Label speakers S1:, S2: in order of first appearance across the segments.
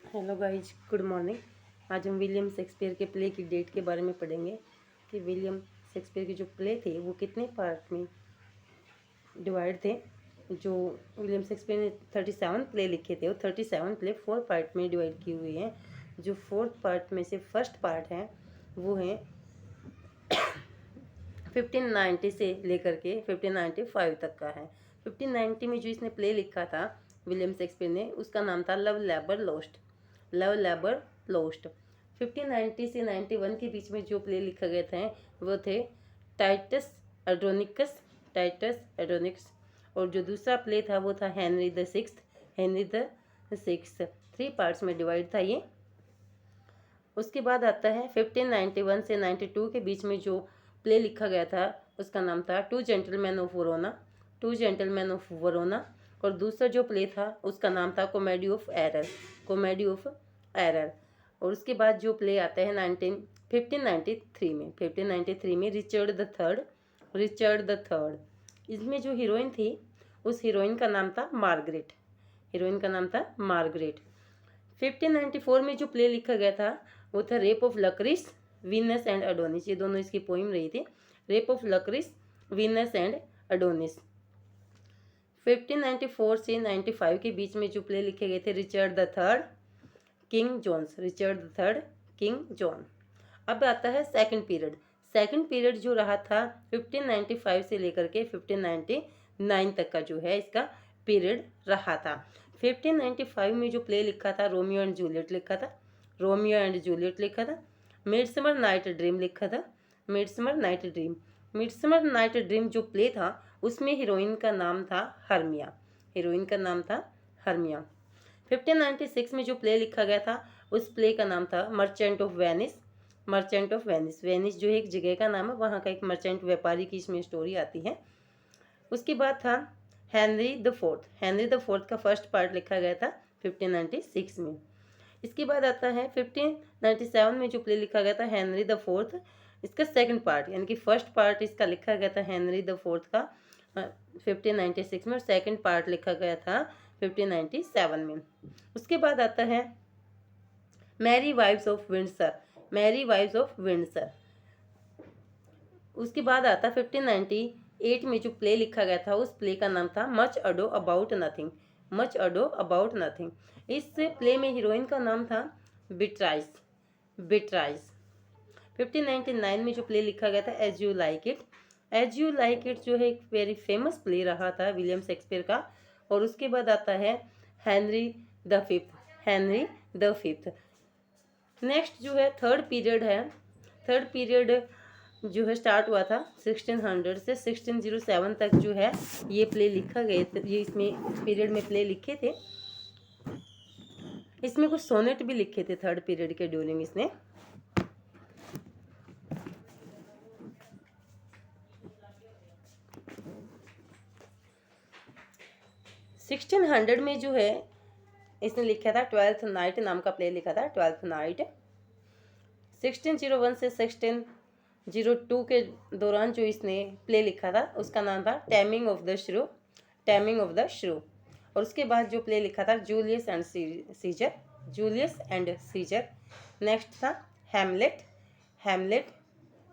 S1: Hello guys, good morning. आज हम William Shakespeare के प्ले की डेट के बारे में पढ़ेंगे कि विलियम शेक्सपियर के जो प्ले थे वो कितने पार्ट में डिवाइड थे। जो विलियम शेक्सपियर ने 37 प्ले लिखे थे वो 37 प्ले 4 पार्ट में डिवाइड की हुई हैं। जो फोर्थ पार्ट में से फर्स्ट पार्ट है वो है 1590 से लेकर के 1595 तक का है। 1590 में जो इसने प्ले लिखा था विलियम शेक्सपियर ने, उसका नाम था love labour lost. Love labour lost. 1590 से 91 के बीच में जो प्ले लिखा गए थे वो थे टाइटस एड्रोनिकस। टाइटस एड्रोनिक्स। और जो दूसरा प्ले था वो था Henry the sixth. Henry the sixth. 3 parts में डिवाइड था ये। उसके बाद आता है 1591 से 92 के बीच में जो प्ले लिखा गया था उसका नाम था two gentleman of Verona. Two gentleman of Verona. और दूसरा जो प्ले था उसका नाम था comedy of error. Comedy of error. और उसके बाद जो प्ले आता है 1593 में 1593 में Richard the third. Richard the third. इसमें जो हीरोइन थी उस हीरोइन का नाम था मार्गरेट। हीरोइन का नाम था मार्गरेट। 1594 में जो प्ले लिखा गया था वो था rape of Lucrece, Venus and Adonis. ये दोनों इसकी पोइम रही थी। Rape of Lucrece, Venus and Adonis. 1594 से 95 के बीच में जो प्ले लिखे गए थे Richard the third, king Johns. Richard the third, king John. अब आता है सेकंड पीरियड। सेकंड पीरियड जो रहा था 1595 से लेकर के 1599 तक का जो है इसका पीरियड रहा था। 1595 में जो प्ले लिखा था रोमियो एंड जूलियट लिखा था। रोमियो एंड जूलियट लिखा था। मिडसमर नाइट ड्रीम लिखा था। Midsummer night dream. Midsummer night dream जो प्ले था उसमें हीरोइन का नाम था हर्मिया। हीरोइन का नाम था हर्मिया। 1596 में जो प्ले लिखा गया था उस प्ले का नाम था merchant of Venice. Merchant of Venice. Venice जो एक जगह का नाम है, वहाँ का एक मर्चेंट व्यापारी की इसमें स्टोरी आती है। उसके बाद था Henry the fourth. Henry the fourth का फर्स्ट पार्ट लिखा गया था 1596 में। इसके बाद आता है 1597 में जो प्ले लिखा गया था हेनरी द फोर्थ, इसका सेकंड पार्ट, यानी कि फर्स्ट पार्ट इसका लिखा गया था हेनरी द फोर्थ का 1596 में, और सेकंड पार्ट लिखा गया था 1597 में। उसके बाद आता है merry wives of Windsor. Merry wives of Windsor. उसके बाद आता 1598 में जो प्ले लिखा गया था उस प्ले का नाम था much ado about nothing. Much ado about nothing. इस प्ले में हीरोइन का नाम था बिट्राइस। बिट्राइस। 1599 में जो प्ले लिखा गया था as you like it. As you like it जो है एक वेरी फेमस प्ले रहा था विलियम शेक्सपियर का। और उसके बाद आता है Henry the fifth. Henry the fifth. Next जो है थर्ड पीरियड है। थर्ड पीरियड जो है स्टार्ट हुआ था 1600 से 1607 तक जो है ये प्ले लिखा गया था। ये इसमें पीरियड में प्ले लिखे थे। इसमें कुछ सोनेट भी लिखे थे थर्ड पीरियड के ड्यूरिंग इसने। सिक्सटीन हंड्रेड में जो है इसने लिखा था ट्वेल्थ नाइट नाम का प्ले लिखा था, ट्वेल्थ नाइट। 1601 से 1602 के दौरान जो इसने प्ले लिखा था उसका नाम था taming of the shrew. Taming of the shrew. और उसके बाद जो प्ले लिखा था Julius and Caesar. Julius and Caesar. Next था Hamlet. Hamlet.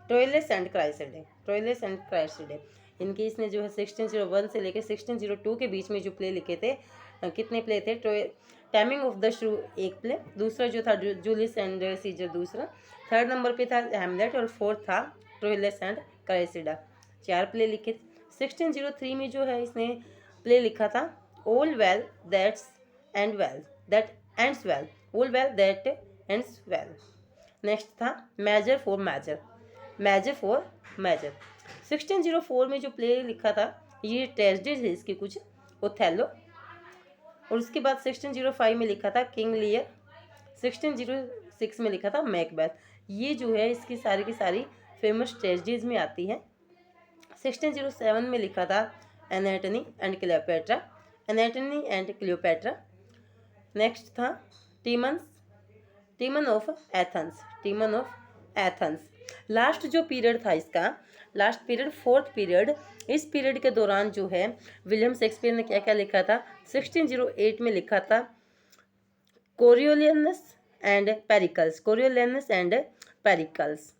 S1: Troilus and Cressida. Troilus and Cressida. इनकी इसने जो है 1601 से लेकर 1602 के बीच में जो प्ले लिखे थे, कितने प्ले थे? टैमिंग ऑफ द श्रू एक प्ले, दूसरा जो था जूलियस एंड सीजर दूसरा, थर्ड नंबर पे था हैमलेट, और फोर्थ था ट्रोइलस एंड क्राइसिडा। 4 प्ले लिखे। 1603 में जो है इसने प्ले लिखा था all well that's end well that ends well. All well that ends well. Next था measure for measure. Measure for measure. 1604 में जो प्ले लिखा था ये ट्रेजेडीज है इसकी कुछ, ओथेलो। और उसके बाद 1605 में लिखा था किंग लियर। 1606 में लिखा था मैकबेथ। ये जो है इसकी सारी की सारी फेमस ट्रेजेडीज में आती है। 1607 में लिखा था Antony and Cleopatra. Antony and Cleopatra. Next था Timon of Athens. Timon of Athens. Last जो पीरियड था इसका, लास्ट पीरियड फोर्थ पीरियड, इस पीरियड के दौरान जो है विलियम शेक्सपियर ने क्या क्या लिखा था? 1608 में लिखा था कोरियोलियनस एंड पेरिकल्स, कोरियोलियनस एंड पेरिकल्स।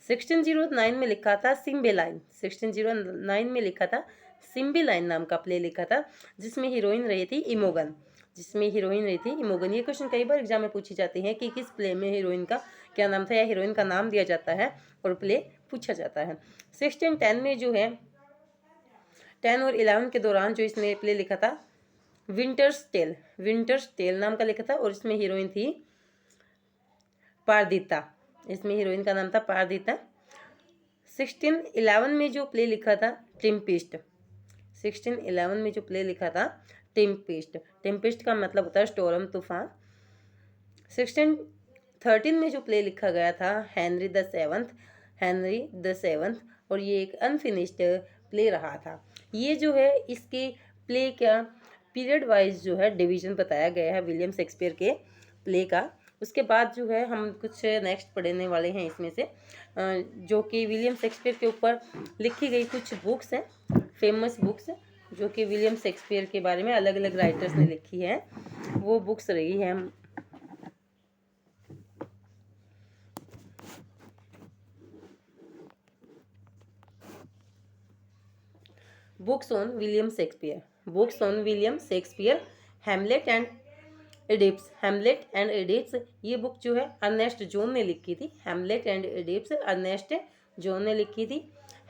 S1: 1609 में लिखा था सिम्बेलाइन, 1609 में लिखा था सिम्बेलाइन नाम का प्ले लिखा था, जिसमें हीरोइन रही थी इमोगन, जिसमें हीरोइन रही थी इमोगन। ये क्वेश्चन कई बार एग्जाम में पूछे जाते हैं कि किस प्ले में हीरोइन का क्या नाम था, या हीरोइन का नाम दिया जाता है और प्ले पूछा जाता है। 1610 में जो है 10 और 11 के दौरान जो इसने प्ले लिखा था विंटर्स टेल, विंटर्स टेल नाम का लिखा था, और इसमें हीरोइन थी पारदीता, इसमें हीरोइन का नाम था पारदीता। 1611 में जो प्ले लिखा था टेम्पेस्ट, 1611 में जो प्ले लिखा था टेम्पेस्ट, टेम्पेस्ट का मतलब होता है स्टोरम, तूफान। 1613 में जो प्ले लिखा गया था Henry the seventh, Henry the seventh, और ये एक अनफिनिश्ड प्ले रहा था। ये जो है इसके प्ले का पीरियड वाइज जो है डिवीजन बताया गया है विलियम शेक्सपियर के प्ले का। उसके बाद जो है हम कुछ नेक्स्ट पढ़ने वाले हैं इसमें से, जो कि विलियम शेक्सपियर के ऊपर लिखी गई कुछ बुक्स हैं, फेमस बुक्स, जो कि विलियम शेक्सपियर के बारे में अलग अलग राइटर्स ने लिखी है, वो बुक्स रही है। Books on William Shakespeare, books on William Shakespeare, Hamlet and Oedipus, Hamlet and Oedipus, ये बुक जो है अर्नेस्ट जॉन ने लिखी थी, Hamlet and Oedipus Ernest John ने लिखी थी।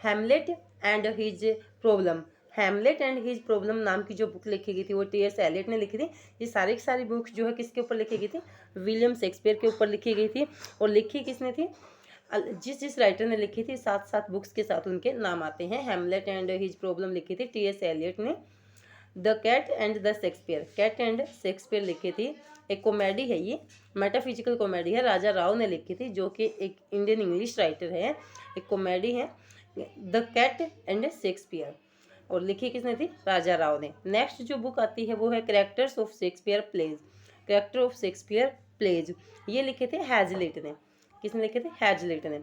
S1: Hamlet and his problem, Hamlet and his problem नाम की जो बुक लिखी गई थी वो टी.एस. एलियट ने लिखी थी। ये सारी की सारी बुक्स जो है किसके ऊपर लिखी गई थी, विलियम शेक्सपियर के ऊपर लिखी गई थी। और लिखी किसने थी, जिस जिस राइटर ने लिखी थी साथ साथ बुक्स के साथ उनके नाम आते हैं। हैमलेट एंड हिज प्रॉब्लम लिखी थी टी.एस. एलियट ने। The cat and the Shakespeare, cat and Shakespeare लिखी थी, एक कॉमेडी है, ये मेटाफिजिकल कॉमेडी है, राजा राव ने लिखी थी, जो कि एक इंडियन इंग्लिश राइटर है, एक कॉमेडी है द कैट एंड शेक्सपियर, और लिखी किसने थी, राजा राव ने। नेक्स्ट जो बुक आती है वो है characters of Shakespeare plays, characters of Shakespeare plays, ये लिखे थे हैजलिट ने, किसने लिखे थे, हैजलिट ने।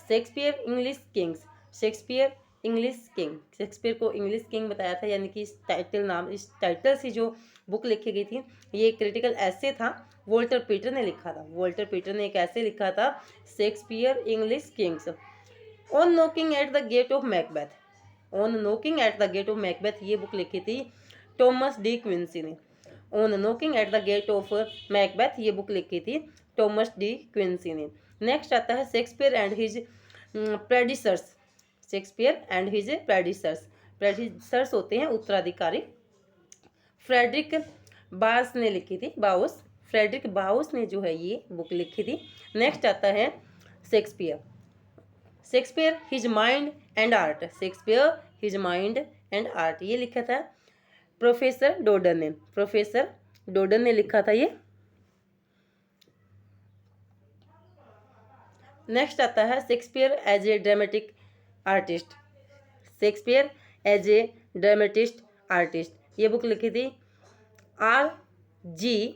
S1: Shakespeare English Kings, Shakespeare English king, Shakespeare को इंग्लिश किंग बताया था, यानी कि इस टाइटल नाम, इस टाइटल से जो बुक लिखी गई थी, ये क्रिटिकल ऐसे था, वोल्टर पीटर ने लिखा था, वोल्टर पीटर ने एक ऐसे लिखा था Shakespeare English kings. On knocking at the gate of Macbeth, on knocking at the gate of Macbeth, ये बुक लिखी थी थॉमस डी क्विंसी ने। On knocking at the gate of Macbeth, ये बुक लिखी थी थॉमस डी क्विंसी ने। Next आता है Shakespeare and his predecessors, Shakespeare and his predecessors, predecessors होते हैं उत्तराधिकारी। फ्रेडरिक बाउस ने लिखी थी, बाउस, फ्रेडरिक बाउस ने जो है ये बुक लिखी थी। नेक्स्ट आता है Shakespeare, Shakespeare his mind and art, Shakespeare his mind and art, ये लिखा था प्रोफेसर डोडन ने, प्रोफेसर डोडन ने लिखा था ये। नेक्स्ट आता है Shakespeare as a dramatic artist, Shakespeare as a dramatist artist, ये बुक लिखी थी R G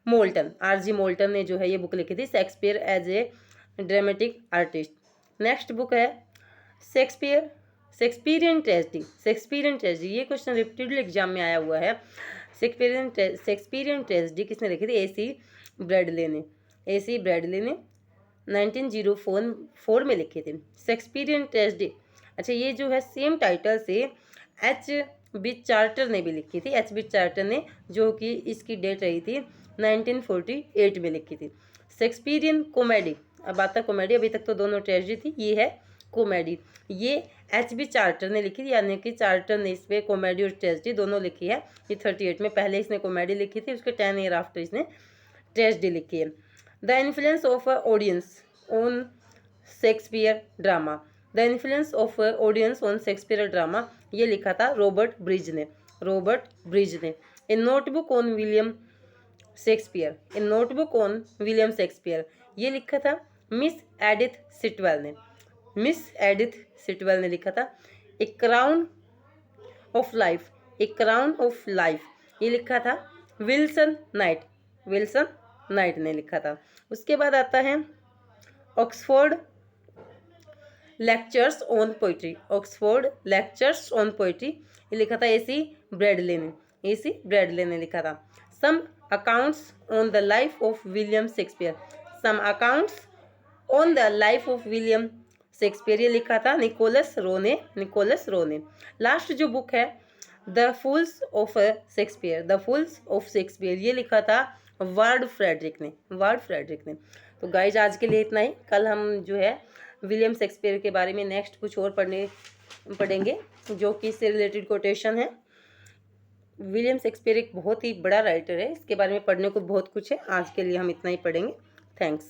S1: Moulton, R G Moulton ने जो है ये बुक लिखी थी Shakespeare as a dramatic artist. Next book है Shakespeare Shakespearean tragedy, Shakespearean tragedy, ये क्वेश्चन रिपीटेडली एग्जाम में आया हुआ है। शेक्सपियरियन ट्रेजेडी किसने लिखी थी, ए.सी. ब्रैडले ने, ए.सी. ब्रैडले ने 1904 में लिखे थे शेक्सपियरियन ट्रेजेडी। अच्छा, ये जो है सेम टाइटल से H.B. चार्टर ने भी लिखी थी, H.B. चार्टर ने, जो कि इसकी डेट रही थी 1948 में लिखी थी। शेक्सपियरियन कॉमेडी, अब आता कॉमेडी, अभी तक तो दोनों ट्रेजेडी थी, ये है कॉमेडी, ये H.B. चार्टर ने लिखी थी, यानी कि चार्टर ने इस पर कॉमेडी और ट्रेजेडी दोनों लिखी है। ये 38 में पहले इसने कॉमेडी लिखी थी, उसके 10 ईयर आफ्टर इसने ट्रेजेडी लिखी है। The influence of audience on Shakespeare drama, the influence of audience on Shakespeare drama, ये लिखा था रॉबर्ट ब्रिज ने, रॉबर्ट ब्रिज ने। A notebook on William Shakespeare, a notebook on William Shakespeare, ये लिखा था मिस एडिथ सिटवेल ने, miss Edith Sitwell ने लिखा था। A crown of life, a crown of life, ये लिखा था विल्सन नाइट, विल्सन नाइट ने लिखा था। उसके बाद आता है Oxford lectures on poetry, Oxford lectures on poetry, ये लिखा था ए.सी. ब्रैडले ने, ए.सी. ब्रैडले ने लिखा था। Some accounts on the life of William Shakespeare, some accounts on the life of William Shakespeare, ये लिखा था निकोलस रो ने। लास्ट जो बुक है the fools of Shakespeare, the fools of Shakespeare, ये लिखा था वर्ड फ्रेडरिक ने। तो गाइज आज के लिए इतना ही। कल हम जो है विलियम शेक्सपियर के बारे में नेक्स्ट कुछ और पढ़ेंगे जो कि इससे रिलेटेड कोटेशन है। विलियम शेक्सपियर एक बहुत ही बड़ा राइटर है, इसके बारे में पढ़ने को बहुत कुछ है। आज के लिए हम इतना ही पढ़ेंगे। थैंक्स।